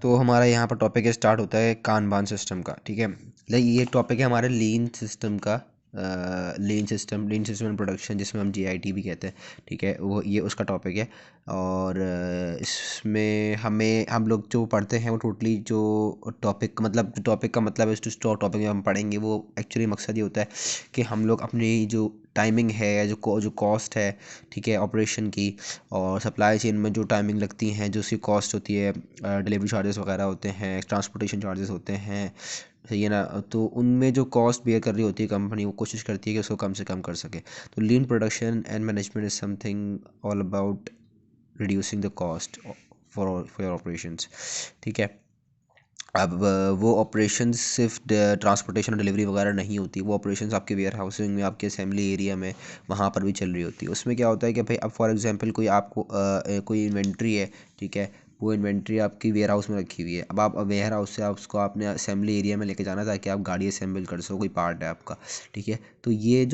तो हमारा यहाँ पर टॉपिक स्टार्ट होता है कानबान सिस्टम का। ठीक है, लाइक ये टॉपिक है हमारे लीन सिस्टम का। लीन सिस्टम एंड प्रोडक्शन, जिसमें हम जीआईटी भी कहते हैं। ठीक है, वो ये उसका टॉपिक है। और इसमें हम लोग जो पढ़ते हैं वो टोटली जो टॉपिक का मतलब है, जो टॉपिक में हम पढ़ेंगे वो एक्चुअली मकसद ये होता है कि हम लोग अपनी जो टाइमिंग है या जो कॉस्ट है, ठीक है, ऑपरेशन की, और सप्लाई चेन में जो टाइमिंग लगती हैं, जो उसकी कॉस्ट होती है, डिलीवरी चार्जेस वगैरह होते हैं, ट्रांसपोर्टेशन चार्जेस होते हैं, सही है ना। तो उनमें जो कॉस्ट बेयर कर रही होती है कंपनी, वो कोशिश करती है कि उसको कम से कम कर सके। तो lean production and management is something all about reducing the cost for your operations. ठीक है। अब वो ऑपरेशंस सिर्फ ट्रांसपोर्टेशन और डिलीवरी वगैरह नहीं होती, वो ऑपरेशंस आपके वेयर हाउसिंग में, आपके असेंबली एरिया में, वहाँ पर भी चल रही होती है। उसमें क्या होता है कि भाई अब फॉर एग्जांपल कोई आपको कोई इन्वेंट्री है, ठीक है, वो इन्वेंट्री आपकी वेयर हाउस में रखी हुई है। अब आप वेयर हाउस से आप उसको आपने असेंबली एरिया में लेके जाना ताकि आप गाड़ी असेंबल कर सको, कोई पार्ट है आपका। ठीक है, तो ये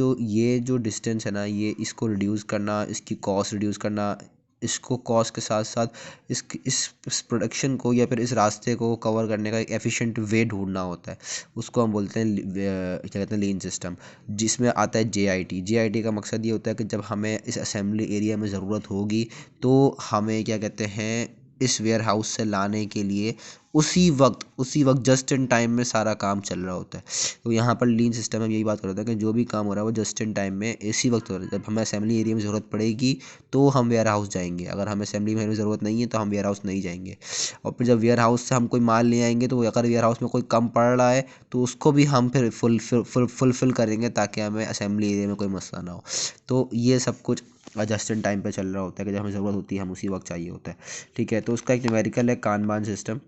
जो डिस्टेंस है ना, ये इसको रिड्यूस करना, इसकी कॉस्ट रिड्यूस करना, इसको कॉस्ट के साथ साथ इस प्रोडक्शन को या फिर इस रास्ते को कवर करने का एक एफिशिएंट वे ढूंढना होता है। उसको हम बोलते हैं क्या कहते हैं, लीन सिस्टम, जिसमें आता है जेआईटी। जेआईटी का मकसद ये होता है कि जब हमें इस असेंबली एरिया में ज़रूरत होगी तो हमें क्या कहते हैं, इस वेयर हाउस से लाने के लिए उसी वक्त जस्ट इन टाइम में सारा काम चल रहा होता है। तो यहाँ पर लीन सिस्टम में यही बात कर रहा था कि जो भी काम हो रहा है वो जस्ट इन टाइम में इसी वक्त हो रहा है। जब हमें असेंबली एरिया में ज़रूरत पड़ेगी तो हम वेयर हाउस जाएंगे, अगर हमें असेंबली में ज़रूरत नहीं है तो हम वेयर हाउस नहीं जाएंगे। और फिर जब वेयर हाउस से हम कोई माल ले आएंगे तो अगर वेयर हाउस में कोई कम पड़ रहा है तो उसको भी हम फिर फुलफिल करेंगे ताकि हमें असेंबली एरिया में कोई मसला ना हो। तो ये सब कुछ जस्ट इन टाइम पे चल रहा होता है कि जब हमें ज़रूरत होती है हम उसी वक्त चाहिए होता है। ठीक है, तो उसका एक न्यूमेरिकल है Kanban system.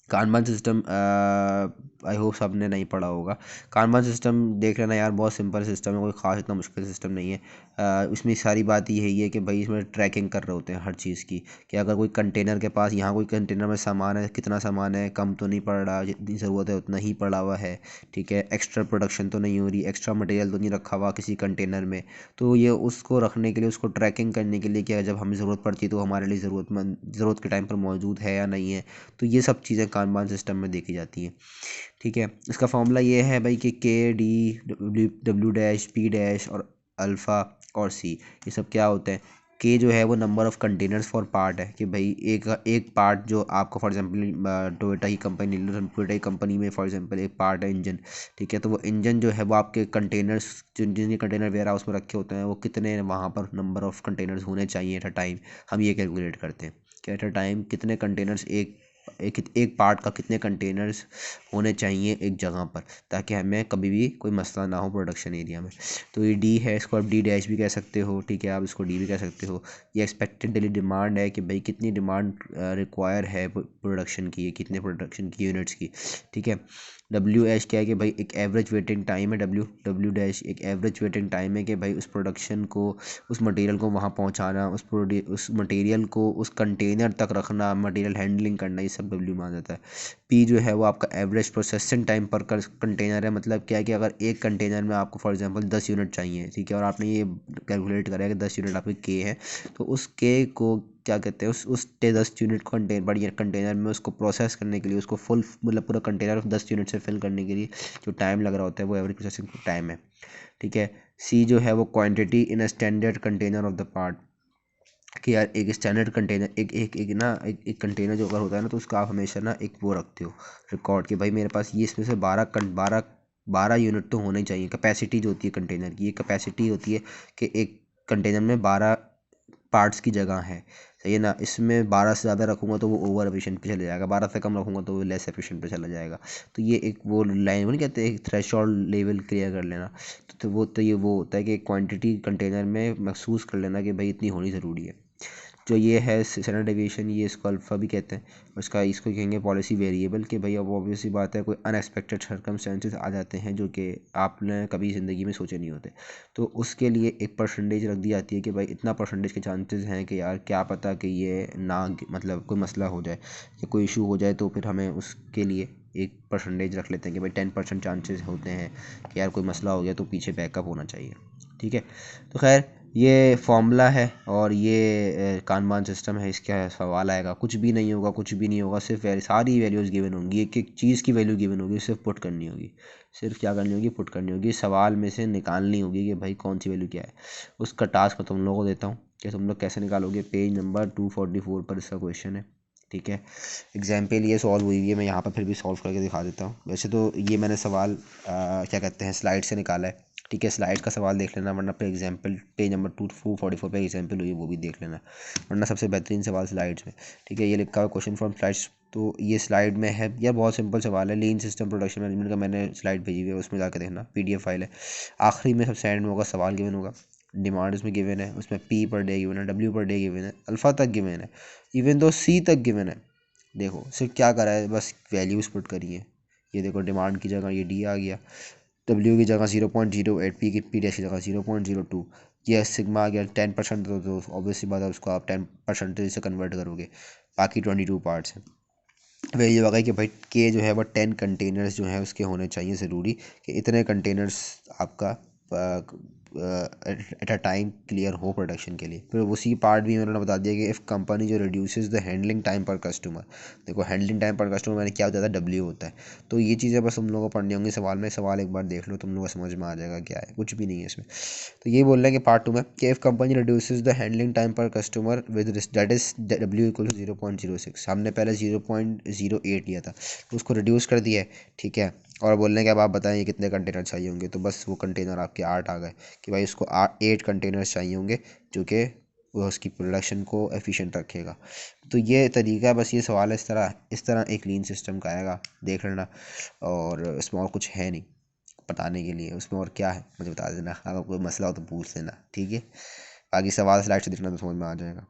Kanban system I hope सब ने नहीं पढ़ा होगा। कानबान सिस्टम देख लेना यार, बहुत सिंपल सिस्टम है, कोई ख़ास इतना मुश्किल सिस्टम नहीं है। इसमें सारी बात यही है कि भाई इसमें ट्रैकिंग कर रहे होते हैं हर चीज़ की, कि अगर कोई कंटेनर के पास, यहाँ कोई कंटेनर में सामान है, कितना सामान है, कम तो नहीं पड़ रहा, जितनी ज़रूरत है उतना ही पड़ा हुआ है। ठीक है, एक्स्ट्रा प्रोडक्शन तो नहीं हो रही, एक्स्ट्रा मटेरियल तो नहीं रखा हुआ किसी कंटेनर में। तो ये उसको रखने के लिए, उसको ट्रैकिंग करने के लिए, क्या जब हमें ज़रूरत पड़ती है तो हमारे लिए ज़रूरत के टाइम पर मौजूद है या नहीं है। तो ये सब चीज़ें कानबान सिस्टम में देखी जाती हैं। ठीक है, इसका फॉर्मूला ये है भाई कि के D W dash P dash और अल्फ़ा और सी, ये सब क्या होते हैं। के जो है वो number of containers for part है, कि भाई एक एक पार्ट जो आपको फॉर एग्जांपल टोयोटा की कंपनी में फॉर एग्जांपल एक पार्ट है इंजन। ठीक है, तो वो इंजन जो है वो आपके कंटेनर्स, जिन कंटेनर वेयर हाउस में रखे होते हैं, वो कितने वहाँ पर नंबर ऑफ़ कंटेनर्स होने चाहिए एट अ टाइम, हम ये कैलकुलेट करते हैं कि एट अ टाइम कितने कंटेनर्स, एक पार्ट का कितने कंटेनर्स होने चाहिए एक जगह पर, ताकि हमें कभी भी कोई मसला ना हो प्रोडक्शन एरिया में। तो ये डी है, इसको आप डी डैश भी कह सकते हो। ठीक है, आप इसको डी भी कह सकते हो। ये एक्सपेक्टेड डेली डिमांड है कि भाई कितनी डिमांड रिक्वायर है प्रोडक्शन की, कितने प्रोडक्शन की यूनिट्स की। ठीक है, डब्ल्यू एच क्या है कि भाई एक एवरेज वेटिंग टाइम है, डब्ल्यू डब्ल्यू डैश एक एवरेज वेटिंग टाइम है कि भाई उस प्रोडक्शन को, उस मटेरियल को वहाँ पहुँचाना, उस मटेरियल को उस कंटेनर तक रखना, मटेरियल हैंडलिंग करना, ये सब डब्ल्यू में आ जाता है। पी जो है वो आपका एवरेज प्रोसेसिंग टाइम पर कंटेनर है। मतलब क्या है कि अगर एक कंटेनर में आपको फॉर एग्जांपल 10 यूनिट चाहिए, ठीक है, और आपने ये कैलकुलेट करा है कि 10 यूनिट आपके के है, तो उस के को क्या कहते हैं, उस 10 यूनिट बढ़िया कंटेनर में उसको प्रोसेस करने के लिए, उसको फुल मतलब पूरा कंटेनर 10 यूनिट से फिल करने के लिए जो टाइम लग रहा होता है वो एवरेज प्रोसेसिंग टाइम है। ठीक है, सी जो है वो quantity in a standard container of the part, कि यार एक स्टैंडर्ड कंटेनर, एक कंटेनर जो अगर होता है ना, तो उसका आप हमेशा ना एक वो रखते हो रिकॉर्ड, कि भाई मेरे पास ये इसमें से 12 यूनिट तो होने चाहिए। कैपेसिटी जो होती है कंटेनर की, ये कैपेसिटी होती है कि एक कंटेनर में 12 पार्ट्स की जगह है, सही है ना। इसमें 12 से ज़्यादा रखूँगा तो वो ओवर एफिशिएंट पे चले जाएगा, 12 से कम रखूँगा तो वो लेस एफिशिएंट पे चला जाएगा। तो ये एक वो लाइन, वो नहीं कहते, एक थ्रेशोल्ड लेवल क्लियर कर लेना। तो वो होता है कि क्वांटिटी कंटेनर में महसूस कर लेना कि भाई इतनी होनी ज़रूरी है। जो ये है स्टैंडर्ड डेविएशन, ये इसको अल्फ़ा भी कहते हैं। इसको कहेंगे पॉलिसी वेरिएबल, कि भाई अब ऑब्वियस सी बात है, कोई अनएक्सपेक्टेड सर्कमस्टेंसेस आ जाते हैं जो कि आपने कभी ज़िंदगी में सोचे नहीं होते। तो उसके लिए एक परसेंटेज रख दी जाती है कि भाई इतना परसेंटेज के चांसेस हैं कि यार क्या पता कि ये ना, मतलब कोई मसला हो जाए या कोई इशू हो जाए, तो फिर हमें उसके लिए एक परसेंटेज रख लेते हैं कि भाई 10% चांसेस होते हैं कि यार कोई मसला हो गया तो पीछे बैकअप होना चाहिए। ठीक है, तो खैर ये फॉर्मूला है और ये कानबान सिस्टम है। इसका सवाल आएगा, कुछ भी नहीं होगा, कुछ भी नहीं होगा, सिर्फ सारी वैल्यूज़ गिवन होंगी, एक एक चीज़ की वैल्यू गिवन होगी, सिर्फ पुट करनी होगी। सिर्फ क्या करनी होगी, पुट करनी होगी, सवाल में से निकालनी होगी कि भाई कौन सी वैल्यू क्या है। उसका टास्क मैं तुम लोगों को देता हूँ कि तुम लोग कैसे निकालोगे। पेज नंबर 244 पर इसका क्वेश्चन है, ठीक है। एग्जाम्पल ये सॉल्व हुई है, मैं यहाँ पर फिर भी सॉल्व करके दिखा देता हूँ। वैसे तो ये मैंने सवाल क्या कहते हैं स्लाइड से निकाला है, ठीक है। स्लाइड का सवाल देख लेना, वरना पे एग्जाम्पल पेज नंबर 244 पे एग्जाम्पल हुई है वो भी देख लेना, वरना सबसे बेहतरीन सवाल स्लाइड्स में, ठीक है। ये लिखा हुआ क्वेश्चन फ्रॉम स्लाइड्स, तो ये स्लाइड में है यार, बहुत सिंपल सवाल है। लीन सिस्टम प्रोडक्शन मैनेजमेंट का मैंने स्लाइड भेजी हुई है, उसमें जाकर देखना, PDF फाइल है। आखिरी में सबसे एंड में होगा सवाल गिवन होगा, डिमांड उसमें गिवन है, उसमें P पर डे गिवन है, W पर डे गिवन है, अल्फ़ा तक गिवन है, इवन दो C तक गिवन है। देखो सिर्फ क्या करा है, बस वैल्यूज पुट करी है। ये देखो डिमांड की जगह ये D आ गया, W की जगह 0.08, P डैश की जगह 0.02, ये सिग्मा आ गया 10%, तो ऑब्वियसली बात है उसको आप 10% से कन्वर्ट करोगे, बाकी 22 पार्ट्स हैं। वैल्यू आ गई कि भाई के जो है वो 10 कंटेनर्स जो है उसके होने चाहिए ज़रूरी, कि इतने कंटेनर्स आपका एट अ टाइम क्लियर हो प्रोडक्शन के लिए। फिर उसी पार्ट भी उन्होंने बता दिया कि इफ़ कंपनी जो रिड्यूसेस द हैंडलिंग टाइम पर कस्टमर, देखो हैंडलिंग टाइम पर कस्टमर मैंने क्या होता था, W होता है। तो ये चीज़ें बस तुम लोगों को पढ़नी होंगी सवाल में, सवाल एक बार देख लो तुम लोगों को समझ में आ जाएगा क्या है, कुछ भी नहीं है इसमें। तो ये बोल रहे हैं कि पार्ट 2 में कि if company reduces the handling time पर customer with that is W equal to 0.06, हमने पहले 0.08 लिया था तो उसको रिड्यूस कर दिया है, ठीक है। और बोलने के अब आप बताएं कितने कंटेनर चाहिए होंगे, तो बस वो कंटेनर आपके 8 आ गए कि भाई उसको 8 कंटेनर्स चाहिए होंगे, जो कि वो उसकी प्रोडक्शन को एफिशिएंट रखेगा। तो ये तरीका है, बस ये सवाल है, इस तरह एक लीन सिस्टम का आएगा, देख लेना। और इसमें और कुछ है नहीं बताने के लिए, उसमें और क्या है मुझे बता देना, अगर कोई मसला हो तो पूछ लेना, ठीक है। बाकी सवाल स्लाइड से देखना तो समझ में आ जाएगा।